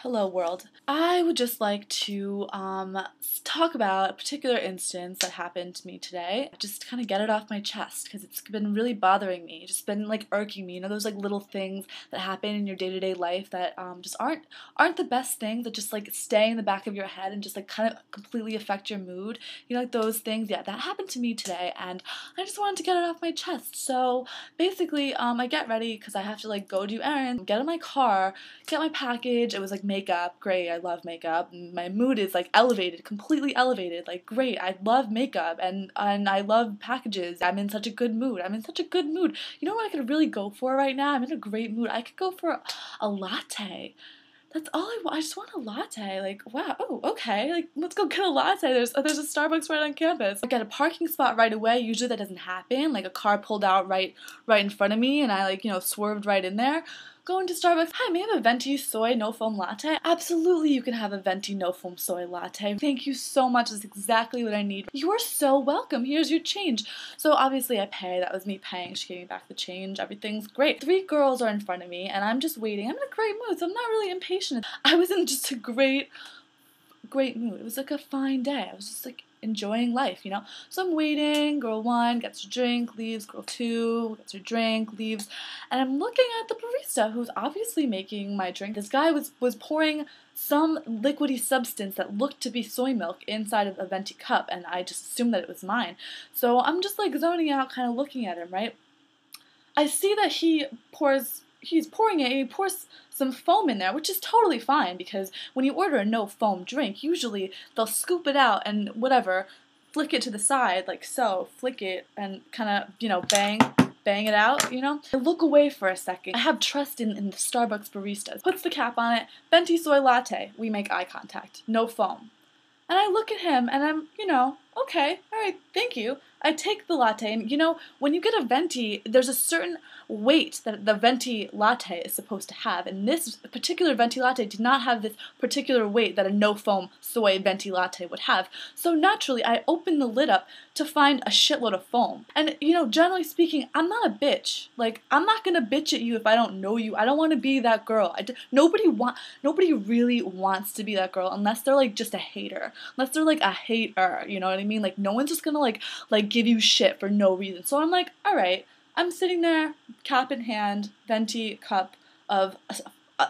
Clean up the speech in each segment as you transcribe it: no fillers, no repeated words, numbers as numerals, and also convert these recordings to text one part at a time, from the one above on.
Hello world. I would just like to talk about a particular instance that happened to me today. Just kind of get it off my chest because it's been really bothering me. Just been like irking me. You know those like little things that happen in your day-to-day life that just aren't the best things, that just like stay in the back of your head and just like kind of completely affect your mood. You know, like those things. Yeah, that happened to me today and I just wanted to get it off my chest. So basically I get ready because I have to like go do errands, get in my car, get my package. It was like makeup, great, I love makeup. My mood is like elevated, completely elevated, like great, I love makeup and I love packages. I'm in such a good mood. I'm in such a good mood. You know what I could really go for right now? I'm in a great mood. I could go for a latte. That's all I want. I just want a latte. Like, wow, oh, okay. Like, let's go get a latte. There's a Starbucks right on campus. I get a parking spot right away. Usually that doesn't happen. Like a car pulled out right in front of me and I like, swerved right in there. Going to Starbucks. Hi, may I have a venti soy no foam latte? Absolutely, you can have a venti no foam soy latte. Thank you so much. That's exactly what I need. You are so welcome. Here's your change. So obviously I pay. That was me paying. She gave me back the change. Everything's great. 3 girls are in front of me and I'm just waiting. I'm in a great mood, so I'm not really impatient. I was in just a great mood. It was like a fine day. I was just like enjoying life, you know? So I'm waiting, girl 1 gets her drink, leaves, girl 2 gets her drink, leaves, and I'm looking at the barista who's obviously making my drink. This guy was pouring some liquidy substance that looked to be soy milk inside of a venti cup, and I just assumed that it was mine. So I'm just like zoning out, kind of looking at him, right? I see that he's pouring it, and he pours some foam in there, which is totally fine because when you order a no foam drink, usually they'll scoop it out and whatever, flick it to the side like so, flick it and kind of, bang it out, you know? I look away for a second. I have trust in the Starbucks baristas. Puts the cap on it, venti soy latte. We make eye contact. No foam. And I look at him and I'm, okay, alright, thank you. I take the latte and, when you get a venti, there's a certain weight that the venti latte is supposed to have. And this particular venti latte did not have this particular weight that a no-foam soy venti latte would have. So naturally, I open the lid up to find a shitload of foam. And, generally speaking, I'm not a bitch. Like, I'm not gonna bitch at you if I don't know you. I don't want to be that girl. Nobody really wants to be that girl unless they're, like, just a hater. Unless they're, like, a hater, you know what I mean? Like, no one's just gonna, like give you shit for no reason. So I'm like, alright, I'm sitting there, cap in hand, venti cup of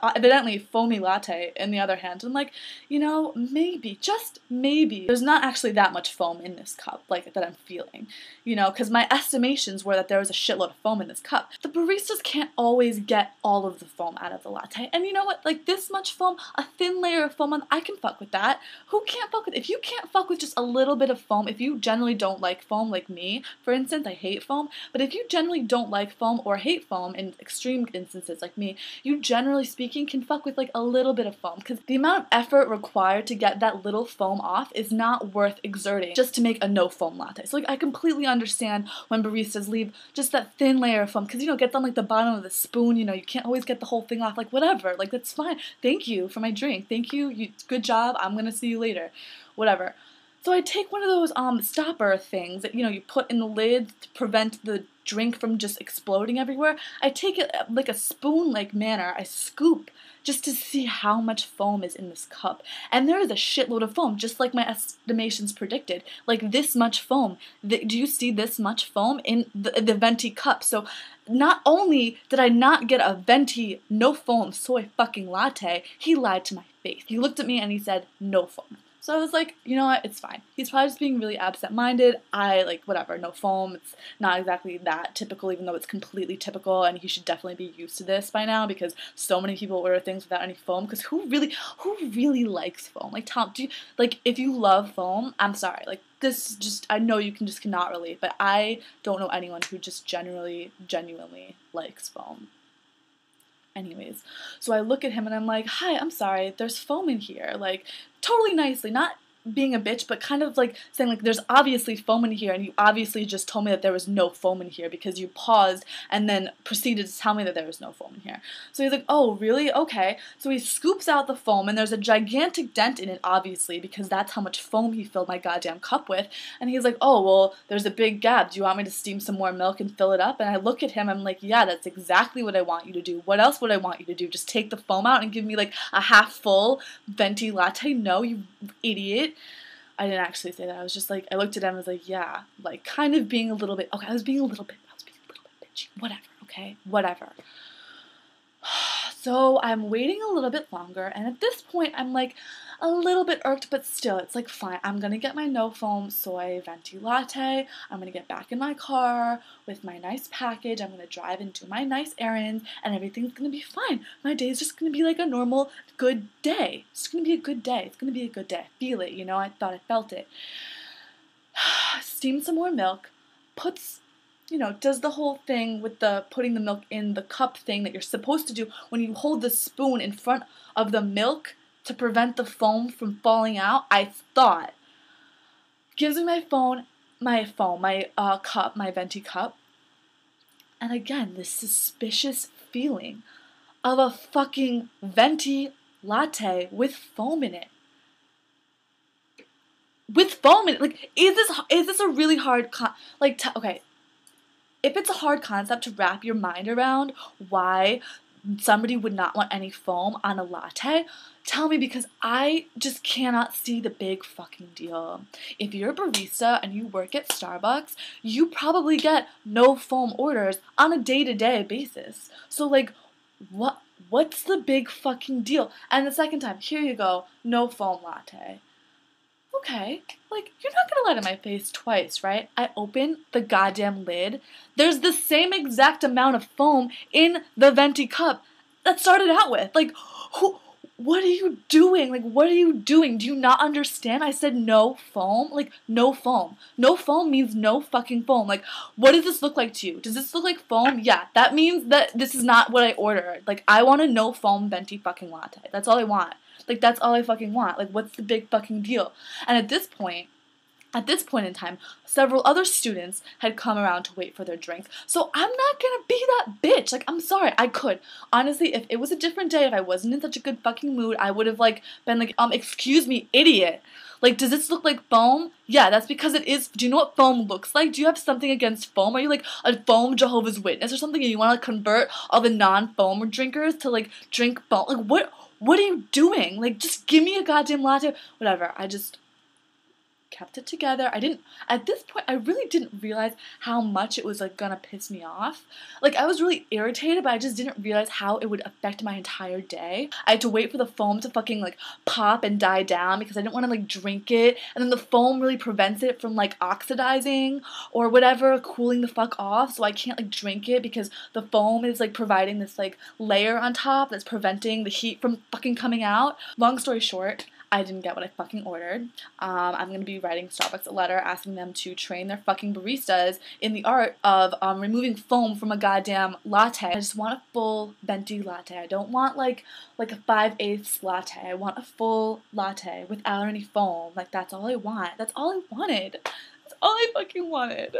evidently foamy latte in the other hand. I'm like, maybe, just maybe, there's not actually that much foam in this cup, like, that I'm feeling, because my estimations were that there was a shitload of foam in this cup. The baristas can't always get all of the foam out of the latte, and you know what, like, this much foam, a thin layer of foam, I can fuck with that. Who can't fuck with it? If you can't fuck with just a little bit of foam, if you generally don't like foam, like me, for instance, I hate foam, but if you generally don't like foam or hate foam, in extreme instances like me, you generally speaking can fuck with like a little bit of foam, because the amount of effort required to get that little foam off is not worth exerting just to make a no foam latte. So like I completely understand when baristas leave just that thin layer of foam, because it gets on like the bottom of the spoon, you can't always get the whole thing off, like whatever, like that's fine. Thank you for my drink. Thank you. Good job. I'm gonna see you later. Whatever. So I take one of those stopper things that you put in the lid to prevent the drink from just exploding everywhere. I take it like a spoon-like manner. I scoop just to see how much foam is in this cup. And there is a shitload of foam, just like my estimations predicted. Like this much foam. Do you see this much foam in the venti cup? So not only did I not get a venti no foam soy fucking latte, he lied to my face. He looked at me and he said no foam. So I was like, you know what, it's fine. He's probably just being really absent-minded. Whatever, no foam. It's not exactly that typical, even though it's completely typical, and he should definitely be used to this by now, because so many people order things without any foam, because who really likes foam? Like, Tom, if you love foam, I'm sorry, like, this just, I know you just cannot relate, but I don't know anyone who just genuinely likes foam. Anyways, so I look at him and I'm like, hi, I'm sorry, there's foam in here, like, totally nicely, not being a bitch, but kind of like saying like there's obviously foam in here and you obviously just told me that there was no foam in here because you paused and then proceeded to tell me that there was no foam in here. So he's like, oh really? Okay. So he scoops out the foam and there's a gigantic dent in it obviously because that's how much foam he filled my goddamn cup with, and he's like, oh well there's a big gap, do you want me to steam some more milk and fill it up? And I look at him, I'm like, yeah, that's exactly what I want you to do. What else would I want you to do? Just take the foam out and give me like a half full venti latte? No, you idiot. I didn't actually say that. I was just like, I looked at him and was like, yeah, like kind of being a little bit, okay, I was being a little bit bitchy. Whatever, okay? Whatever. So I'm waiting a little bit longer, and at this point I'm like a little bit irked, but still, it's like fine. I'm gonna get my no foam soy venti latte. I'm gonna get back in my car with my nice package. I'm gonna drive and do my nice errands, and everything's gonna be fine. My day is just gonna be like a normal good day. It's gonna be a good day. It's gonna be a good day. I feel it, you know. I thought I felt it. Steam some more milk. Does the whole thing with the putting the milk in the cup thing that you're supposed to do when you hold the spoon in front of the milk to prevent the foam from falling out. I thought. Gives me my cup, my venti cup. And again, this suspicious feeling of a fucking venti latte with foam in it. With foam in it. Like, is this a really hard okay. If it's a hard concept to wrap your mind around why somebody would not want any foam on a latte, tell me, because I just cannot see the big fucking deal. If you're a barista and you work at Starbucks, you probably get no foam orders on a day-to-day basis. So like, what's the big fucking deal? And the second time, here you go, no foam latte. Okay, like, you're not gonna lie to my face twice, right? I open the goddamn lid. There's the same exact amount of foam in the venti cup that started out with. Like, what are you doing? Like, what are you doing? Do you not understand? I said no foam. Like, no foam. No foam means no fucking foam. Like, what does this look like to you? Does this look like foam? Yeah, that means that this is not what I ordered. Like, I want a no foam venti fucking latte. That's all I want. Like, that's all I fucking want. Like, what's the big fucking deal? And at this point in time, several other students had come around to wait for their drinks. So I'm not gonna be that bitch. Like, I'm sorry. I could. Honestly, if it was a different day, if I wasn't in such a good fucking mood, I would have, like, been like, excuse me, idiot. Like, does this look like foam? Yeah, that's because it is. Do you know what foam looks like? Do you have something against foam? Are you, like, a foam Jehovah's Witness or something, and you want to, like, convert all the non-foam drinkers to, like, drink foam? Like, what are you doing? Like, just give me a goddamn latte. Whatever. I just kept it together. At this point, I really didn't realize how much it was, like, gonna piss me off. Like, I was really irritated, but I just didn't realize how it would affect my entire day. I had to wait for the foam to fucking, like, pop and die down because I didn't want to, like, drink it, and then the foam really prevents it from, like, oxidizing or whatever, cooling the fuck off, so I can't, like, drink it because the foam is, like, providing this, like, layer on top that's preventing the heat from fucking coming out. Long story short, I didn't get what I fucking ordered. I'm going to be writing Starbucks a letter asking them to train their fucking baristas in the art of removing foam from a goddamn latte. I just want a full venti latte. I don't want like a 5/8 latte. I want a full latte without any foam. Like, that's all I want. That's all I wanted. That's all I fucking wanted.